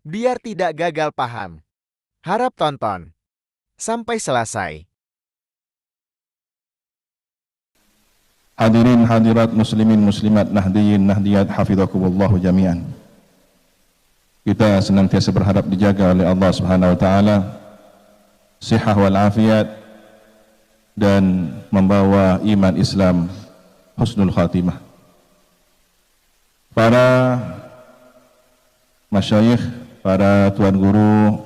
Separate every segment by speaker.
Speaker 1: Biar tidak gagal paham, harap tonton sampai selesai.
Speaker 2: Hadirin hadirat muslimin muslimat nahdiyin nahdiyat hafizakumullahu jami'an. Kita senantiasa berharap dijaga oleh Allah Subhanahu wa taala sihah wal afiat dan membawa iman Islam husnul khatimah. Para masyayikh, para tuan guru,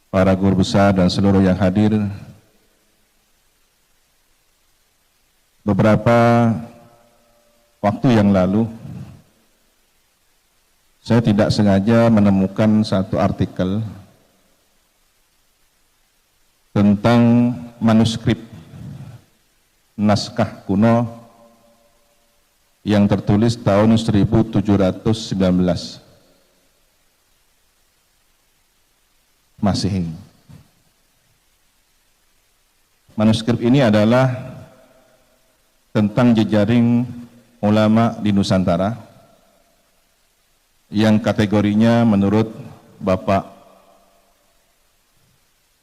Speaker 2: para guru besar dan seluruh yang hadir, beberapa waktu yang lalu saya tidak sengaja menemukan satu artikel tentang manuskrip naskah kuno yang tertulis tahun 1719 Masehi. Manuskrip ini adalah tentang jejaring ulama di Nusantara yang kategorinya menurut Bapak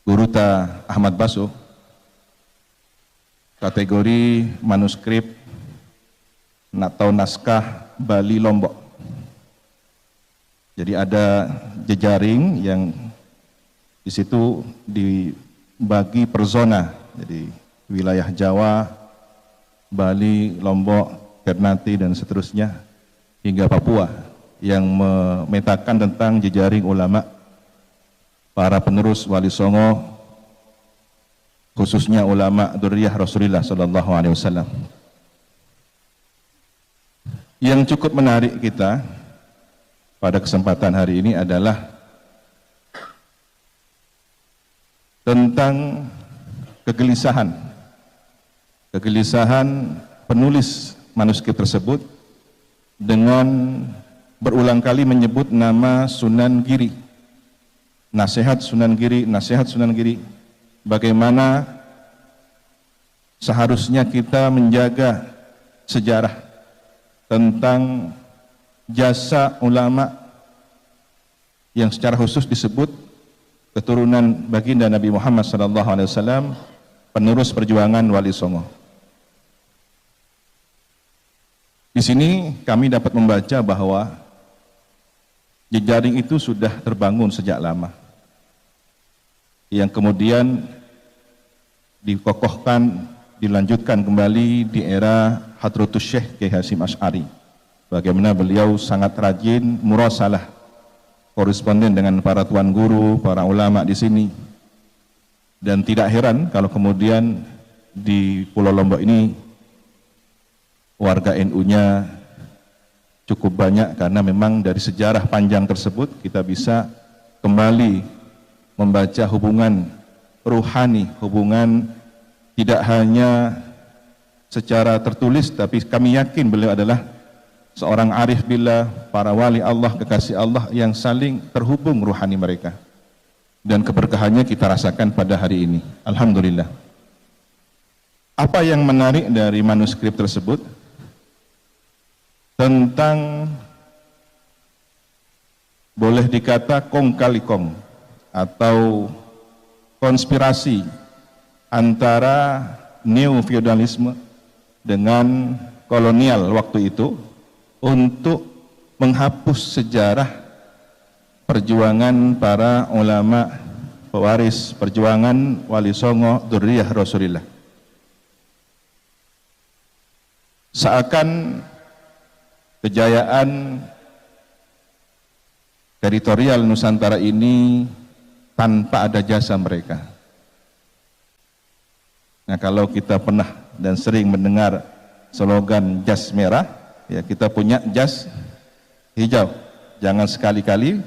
Speaker 2: Guruta Ahmad Baso kategori manuskrip atau naskah Bali Lombok. Jadi ada jejaring yang di situ dibagi per zona, jadi wilayah Jawa, Bali, Lombok, Ternate dan seterusnya hingga Papua yang memetakan tentang jejaring ulama para penerus Wali Songo, khususnya ulama dzurriyyah Rasulullah sallallahu alaihi wasallam. Yang cukup menarik kita pada kesempatan hari ini adalah tentang kegelisahan penulis manuskrip tersebut dengan berulang kali menyebut nama Sunan Giri, nasihat Sunan Giri, bagaimana seharusnya kita menjaga sejarah tentang jasa ulama yang secara khusus disebut keturunan baginda Nabi Muhammad SAW, penerus perjuangan Wali Songo. Di sini kami dapat membaca bahwa jejaring itu sudah terbangun sejak lama, yang kemudian dikokohkan, dilanjutkan kembali di era Hadratus Syekh Kiai Hasyim Asy'ari. Bagaimana beliau sangat rajin murasalah, koresponden dengan para tuan guru, para ulama di sini. Dan tidak heran kalau kemudian di Pulau Lombok ini warga NU-nya cukup banyak, karena memang dari sejarah panjang tersebut kita bisa kembali membaca hubungan ruhani, hubungan tidak hanya secara tertulis, tapi kami yakin beliau adalah seorang arif billah, para wali Allah, kekasih Allah yang saling terhubung ruhani mereka. Dan keberkahannya kita rasakan pada hari ini. Alhamdulillah. Apa yang menarik dari manuskrip tersebut? Tentang boleh dikata kong kali kong atau konspirasi antara neo-feudalisme dengan kolonial waktu itu untuk menghapus sejarah perjuangan para ulama pewaris perjuangan Wali Songo dzurriyyah Rasulillah. Seakan kejayaan teritorial Nusantara ini tanpa ada jasa mereka. Nah, kalau kita pernah dan sering mendengar slogan jas merah, ya kita punya jas hijau. Jangan sekali-kali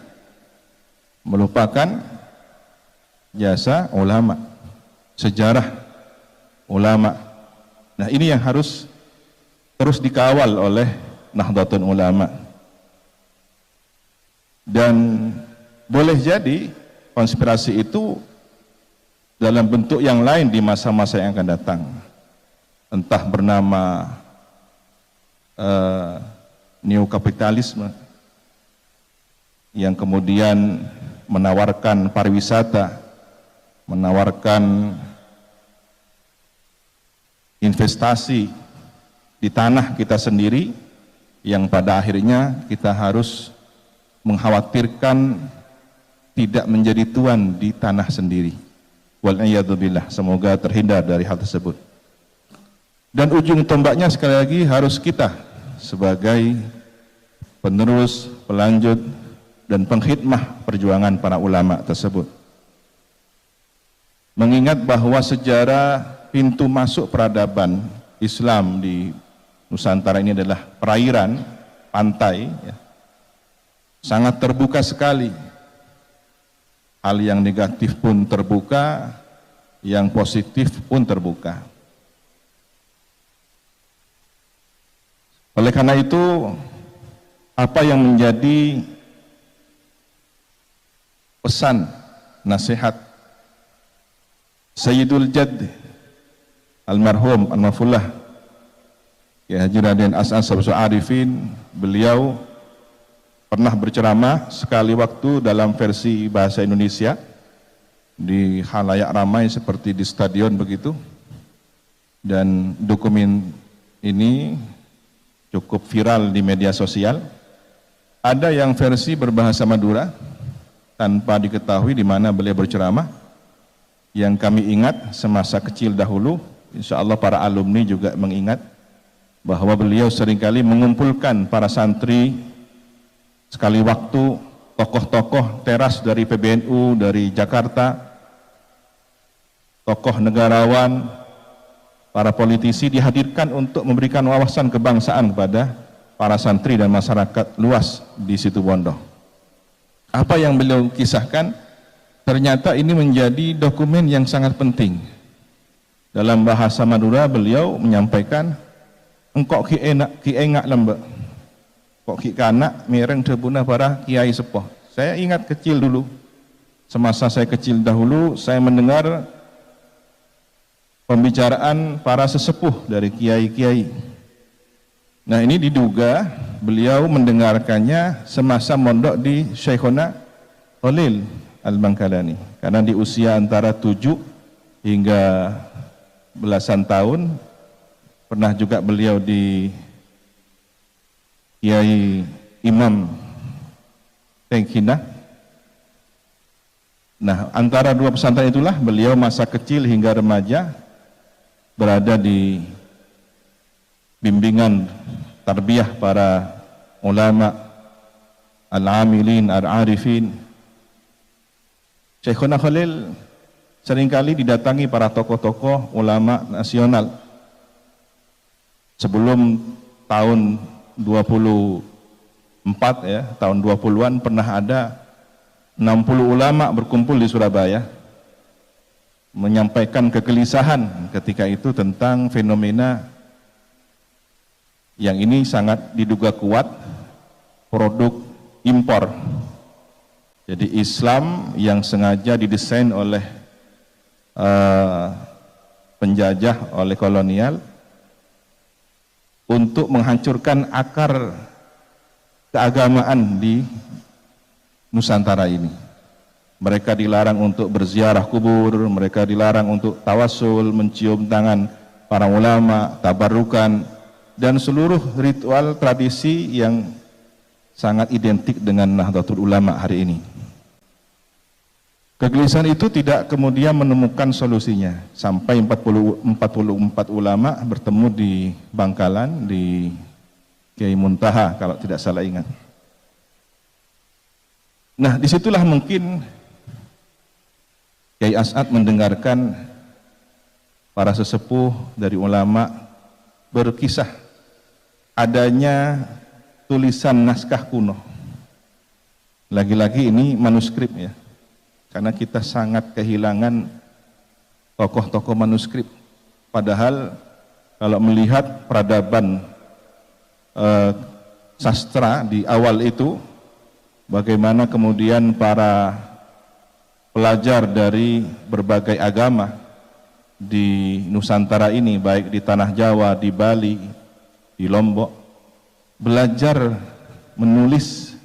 Speaker 2: melupakan jasa ulama, sejarah ulama. Nah, ini yang harus terus dikawal oleh Nahdlatul Ulama. Dan boleh jadi konspirasi itu dalam bentuk yang lain di masa-masa yang akan datang, entah bernama neokapitalisme, yang kemudian menawarkan pariwisata, menawarkan investasi di tanah kita sendiri, yang pada akhirnya kita harus mengkhawatirkan tidak menjadi tuan di tanah sendiri. Wal'iyadzubillah, semoga terhindar dari hal tersebut. Dan ujung tombaknya sekali lagi harus kita sebagai penerus, pelanjut, dan pengkhidmah perjuangan para ulama tersebut. Mengingat bahwa sejarah pintu masuk peradaban Islam di Nusantara ini adalah perairan, pantai, ya, sangat terbuka sekali. Hal yang negatif pun terbuka, yang positif pun terbuka. Oleh karena itu, apa yang menjadi pesan, nasihat Sayyidul Jadd almarhum An-Nafullah Kiai Haji Raden As'ad Syamsul Arifin, beliau pernah berceramah sekali waktu dalam versi bahasa Indonesia di khalayak ramai seperti di stadion begitu, dan dokumen ini cukup viral di media sosial. Ada yang versi berbahasa Madura tanpa diketahui di mana beliau berceramah. Yang kami ingat semasa kecil dahulu, insya Allah para alumni juga mengingat bahwa beliau seringkali mengumpulkan para santri sekali waktu, tokoh-tokoh teras dari PBNU, dari Jakarta, tokoh negarawan, para politisi dihadirkan untuk memberikan wawasan kebangsaan kepada para santri dan masyarakat luas di Situbondo. Apa yang beliau kisahkan, ternyata ini menjadi dokumen yang sangat penting. Dalam bahasa Madura beliau menyampaikan, engkok ki engak lembe, kok ki kanak mereng debuna para kiai sepuh. Saya ingat kecil dulu, semasa saya kecil dahulu, saya mendengar pembicaraan para sesepuh dari kiai-kiai. Nah, ini diduga beliau mendengarkannya semasa mondok di Syekhona Khalil Al-Bangkalani, karena di usia antara 7 hingga belasan tahun pernah juga beliau di Kiai Imam Tengkina. Nah, antara dua pesantren itulah beliau masa kecil hingga remaja berada di bimbingan tarbiyah para ulama al-amilin, al-arifin. Syekhuna Khalil seringkali didatangi para tokoh-tokoh ulama nasional. Sebelum tahun 24 ya, tahun 20-an pernah ada 60 ulama berkumpul di Surabaya menyampaikan kegelisahan ketika itu tentang fenomena yang ini sangat diduga kuat produk impor. Jadi Islam yang sengaja didesain oleh penjajah, oleh kolonial untuk menghancurkan akar keagamaan di Nusantara ini. Mereka dilarang untuk berziarah kubur, mereka dilarang untuk tawasul, mencium tangan para ulama, tabarukan, dan seluruh ritual tradisi yang sangat identik dengan Nahdlatul Ulama hari ini. Kegelisahan itu tidak kemudian menemukan solusinya sampai 44 ulama bertemu di Bangkalan di Kiai Muntaha kalau tidak salah ingat. Nah, disitulah mungkin Kiai As'ad mendengarkan para sesepuh dari ulama berkisah adanya tulisan naskah kuno. Lagi-lagi ini manuskrip ya, karena kita sangat kehilangan tokoh-tokoh manuskrip. Padahal kalau melihat peradaban sastra di awal itu, bagaimana kemudian para pelajar dari berbagai agama di Nusantara ini, baik di Tanah Jawa, di Bali, di Lombok, belajar menulis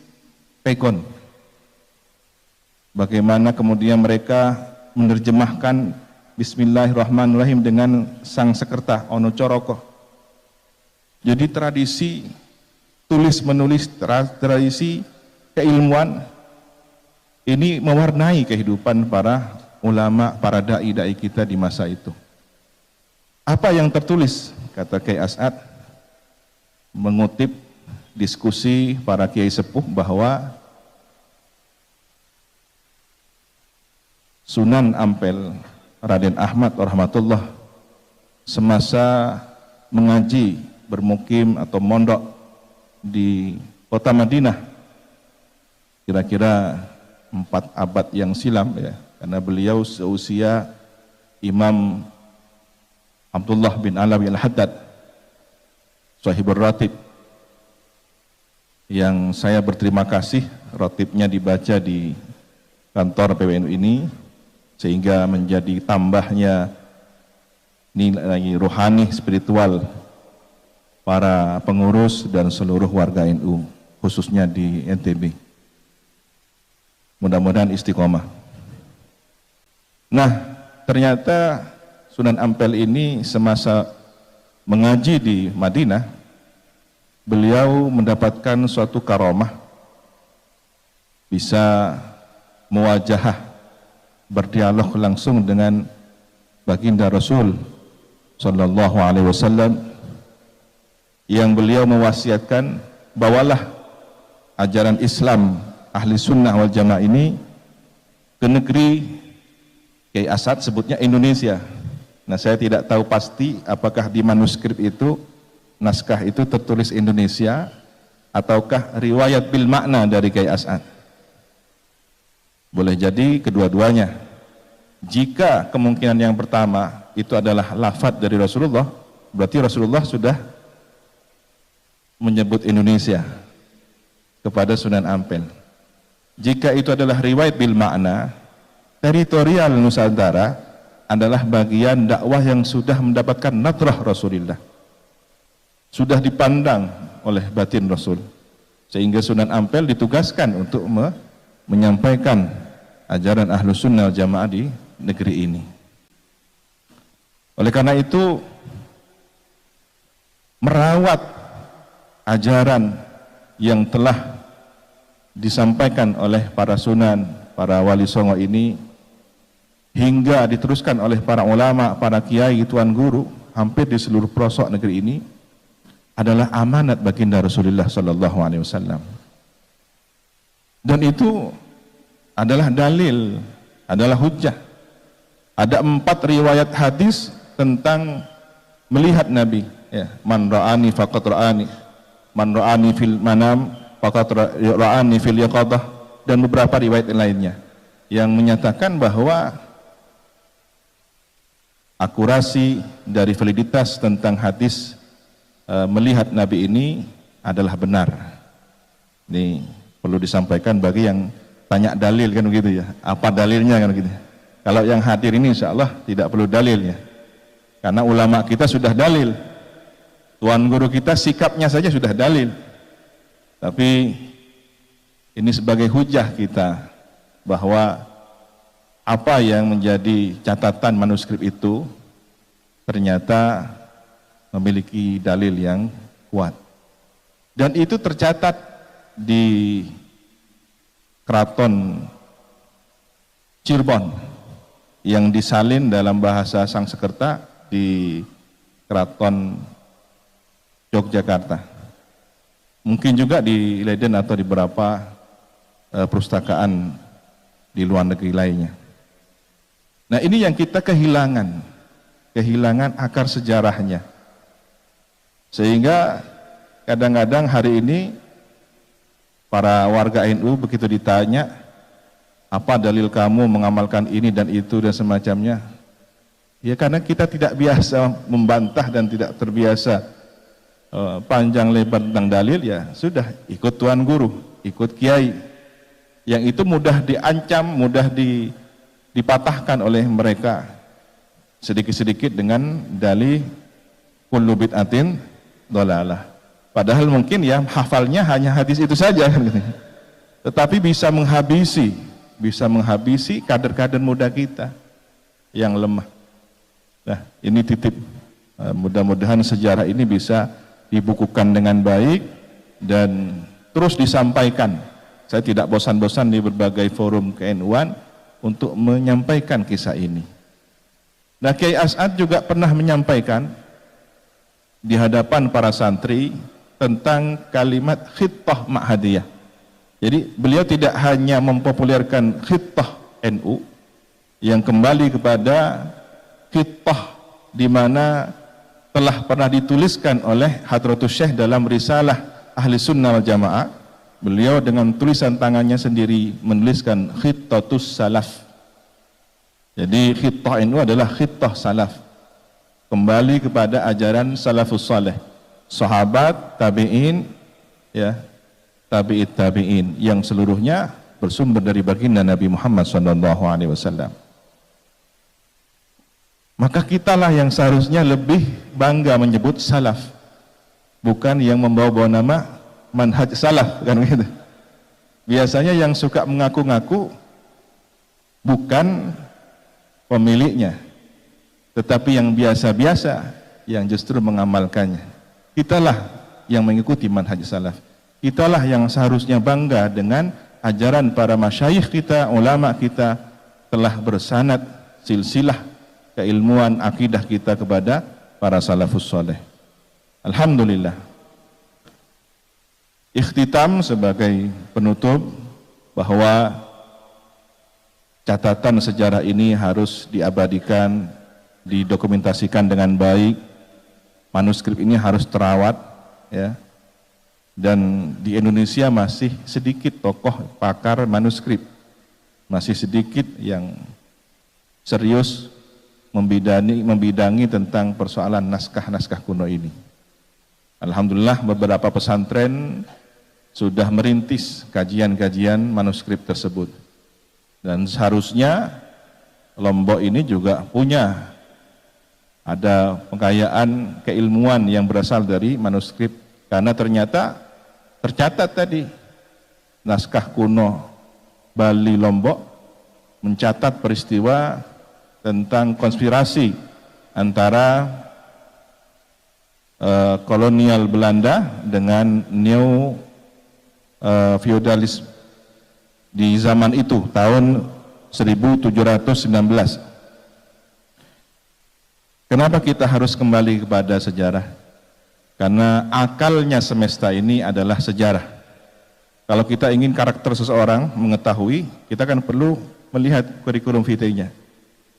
Speaker 2: pekon, bagaimana kemudian mereka menerjemahkan Bismillahirrahmanirrahim dengan sang sekerta Ono Coroko. Jadi tradisi tulis menulis, tradisi keilmuan ini mewarnai kehidupan para ulama, para dai-dai kita di masa itu. Apa yang tertulis? Kata Kiai As'ad, mengutip diskusi para kiai sepuh bahwa Sunan Ampel Raden Ahmad rahmatullah semasa mengaji, bermukim atau mondok di kota Madinah kira-kira 4 abad yang silam ya, karena beliau seusia Imam Abdullah bin Alawi Al-Haddad Sahibur Ratib, yang saya berterima kasih ratibnya dibaca di kantor PWNU ini sehingga menjadi tambahnya nilai rohani spiritual para pengurus dan seluruh warga NU khususnya di NTB. Mudah-mudahan istiqomah. Nah, ternyata Sunan Ampel ini semasa mengaji di Madinah, beliau mendapatkan suatu karomah, bisa muwajahah, berdialog langsung dengan baginda Rasul Sallallahu Alaihi Wasallam, yang beliau mewasiatkan, bawalah ajaran Islam ahli sunnah wal jamaah ini ke negeri Kiai As'ad sebutnya Indonesia. Nah, saya tidak tahu pasti apakah di manuskrip itu, naskah itu tertulis Indonesia ataukah riwayat bil makna dari Kiai As'ad. Boleh jadi kedua-duanya. Jika kemungkinan yang pertama itu adalah lafadz dari Rasulullah, berarti Rasulullah sudah menyebut Indonesia kepada Sunan Ampel. Jika itu adalah riwayat bil makna, teritorial Nusantara adalah bagian dakwah yang sudah mendapatkan nadrah Rasulullah, sudah dipandang oleh batin Rasul, sehingga Sunan Ampel ditugaskan untuk menyampaikan ajaran Ahlus Sunnah wal Jamaah di negeri ini. Oleh karena itu, merawat ajaran yang telah disampaikan oleh para sunan, para wali songo ini, hingga diteruskan oleh para ulama, para kiai, tuan guru, hampir di seluruh pelosok negeri ini, adalah amanat baginda Rasulullah Sallallahu Alaihi Wasallam. Dan itu adalah dalil, adalah hujjah. Ada 4 riwayat hadis tentang melihat Nabi. Ya, man ra'ani faqad ra'ani, man ra'ani fil manam faqad ra'ani fil yaqadah, dan beberapa riwayat lainnya yang menyatakan bahwa akurasi dari validitas tentang hadis melihat Nabi ini adalah benar. Ini perlu disampaikan bagi yang tanya dalil kan begitu ya. Apa dalilnya kan begitu. Kalau yang hadir ini insya Allah tidak perlu dalilnya, karena ulama kita sudah dalil, tuan guru kita sikapnya saja sudah dalil. Tapi ini sebagai hujah kita bahwa apa yang menjadi catatan manuskrip itu ternyata memiliki dalil yang kuat, dan itu tercatat di Keraton Cirebon yang disalin dalam bahasa Sangsekerta di Keraton Yogyakarta, mungkin juga di Leiden atau di beberapa perpustakaan di luar negeri lainnya. Nah, ini yang kita kehilangan akar sejarahnya, sehingga kadang-kadang hari ini para warga NU begitu ditanya, apa dalil kamu mengamalkan ini dan itu dan semacamnya, ya karena kita tidak biasa membantah dan tidak terbiasa panjang lebar tentang dalil, ya sudah ikut tuan guru, ikut kiai, yang itu mudah diancam, mudah dipatahkan oleh mereka sedikit-sedikit dengan dalih kullu bid'atin dhalalah. Padahal mungkin ya hafalnya hanya hadis itu saja kan, tetapi bisa menghabisi bisa menghabisi kader-kader muda kita yang lemah. Nah, ini titip. Mudah-mudahan sejarah ini bisa dibukukan dengan baik dan terus disampaikan. Saya tidak bosan-bosan di berbagai forum KNU-an untuk menyampaikan kisah ini. Nah, Kiai As'ad juga pernah menyampaikan di hadapan para santri tentang kalimat khittah ma'hadiyah. Jadi beliau tidak hanya mempopulerkan khittah NU yang kembali kepada khittah di mana telah pernah dituliskan oleh Hadratus Syekh dalam risalah Ahli Sunnah wal Jamaah. Beliau dengan tulisan tangannya sendiri menuliskan khittatus salaf. Jadi khittah NU adalah khittah salaf, kembali kepada ajaran salafus saleh, sahabat, tabi'in, ya, tabi'it tabi'in, yang seluruhnya bersumber dari baginda Nabi Muhammad SAW. Maka kitalah yang seharusnya lebih bangga menyebut salaf, bukan yang membawa-bawa nama manhaj salaf, kan gitu. Biasanya yang suka mengaku-ngaku bukan pemiliknya, tetapi yang biasa-biasa yang justru mengamalkannya. Kitalah yang mengikuti manhaj salaf. Kitalah yang seharusnya bangga dengan ajaran para masyayikh kita, ulama kita telah bersanad silsilah keilmuan akidah kita kepada para salafus saleh. Alhamdulillah. Ikhtitam sebagai penutup bahwa catatan sejarah ini harus diabadikan, didokumentasikan dengan baik. Manuskrip ini harus terawat, ya. Dan di Indonesia masih sedikit tokoh pakar manuskrip, masih sedikit yang serius membidangi tentang persoalan naskah-naskah kuno ini. Alhamdulillah beberapa pesantren sudah merintis kajian-kajian manuskrip tersebut. Dan seharusnya Lombok ini juga punya ada kekayaan keilmuan yang berasal dari manuskrip, karena ternyata tercatat tadi naskah kuno Bali Lombok mencatat peristiwa tentang konspirasi antara kolonial Belanda dengan neo feodalis di zaman itu, tahun 1719. Kenapa kita harus kembali kepada sejarah? Karena akalnya semesta ini adalah sejarah. Kalau kita ingin karakter seseorang mengetahui, kita kan perlu melihat kurikulum vitae-nya.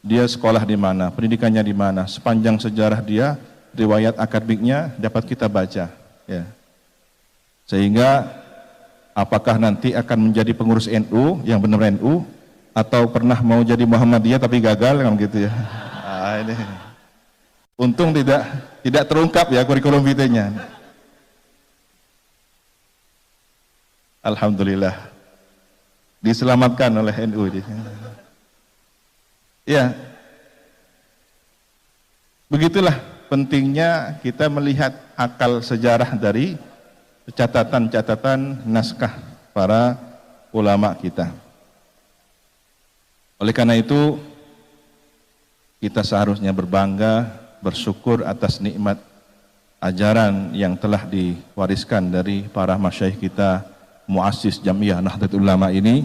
Speaker 2: Dia sekolah di mana, pendidikannya di mana, sepanjang sejarah dia, riwayat akademiknya dapat kita baca, ya. Sehingga apakah nanti akan menjadi pengurus NU yang benar NU, atau pernah mau jadi Muhammadiyah tapi gagal, kan gitu ya. Nah, ini untung tidak terungkap ya kurikulum vitae-nya. Alhamdulillah diselamatkan oleh NU. Ya, begitulah pentingnya kita melihat akal sejarah dari catatan-catatan naskah para ulama kita. Oleh karena itu, kita seharusnya berbangga, bersyukur atas nikmat ajaran yang telah diwariskan dari para masyayikh kita, muassis Jam'iyah Nahdlatul Ulama ini.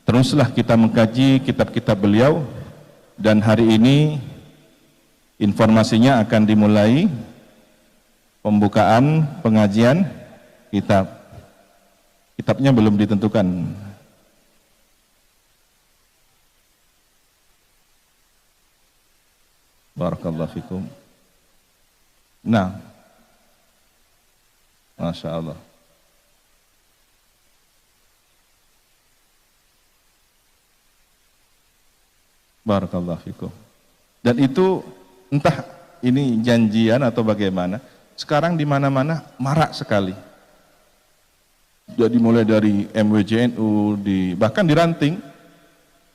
Speaker 2: Teruslah kita mengkaji kitab-kitab beliau, dan hari ini informasinya akan dimulai pembukaan pengajian kitab. Kitabnya belum ditentukan. Barakallahu fikum. Nah, Masya Allah. Barakallahu fikum. Dan itu entah ini janjian atau bagaimana, sekarang di mana-mana marak sekali. Jadi mulai dari MWJNU, bahkan di Ranting,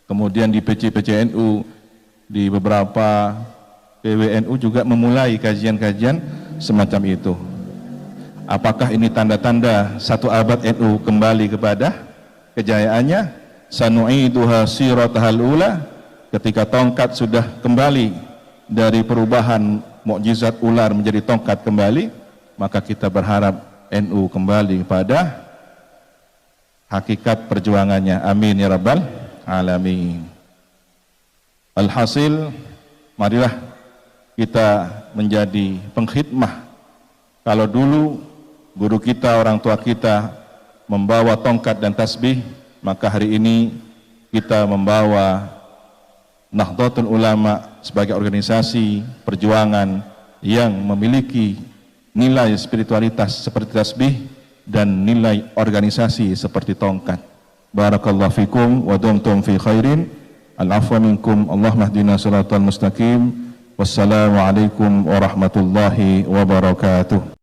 Speaker 2: kemudian di PC-PCNU, di beberapa PWNU juga memulai kajian-kajian semacam itu. Apakah ini tanda-tanda satu abad NU kembali kepada kejayaannya? sanu'iduha siratahal ula, ketika tongkat sudah kembali dari perubahan mukjizat ular menjadi tongkat kembali, maka kita berharap NU kembali kepada hakikat perjuangannya. Amin ya rabbal alamin. Alhasil, marilah kita menjadi pengkhidmah. Kalau dulu guru kita, orang tua kita membawa tongkat dan tasbih, maka hari ini kita membawa Nahdlatul Ulama sebagai organisasi perjuangan yang memiliki nilai spiritualitas seperti tasbih dan nilai organisasi seperti tongkat. Barakallahu fikum wa dumtum fi khairin. Al-afwa minkum. Allahumma hdina siratal mustaqim. Wassalamualaikum warahmatullahi wabarakatuh.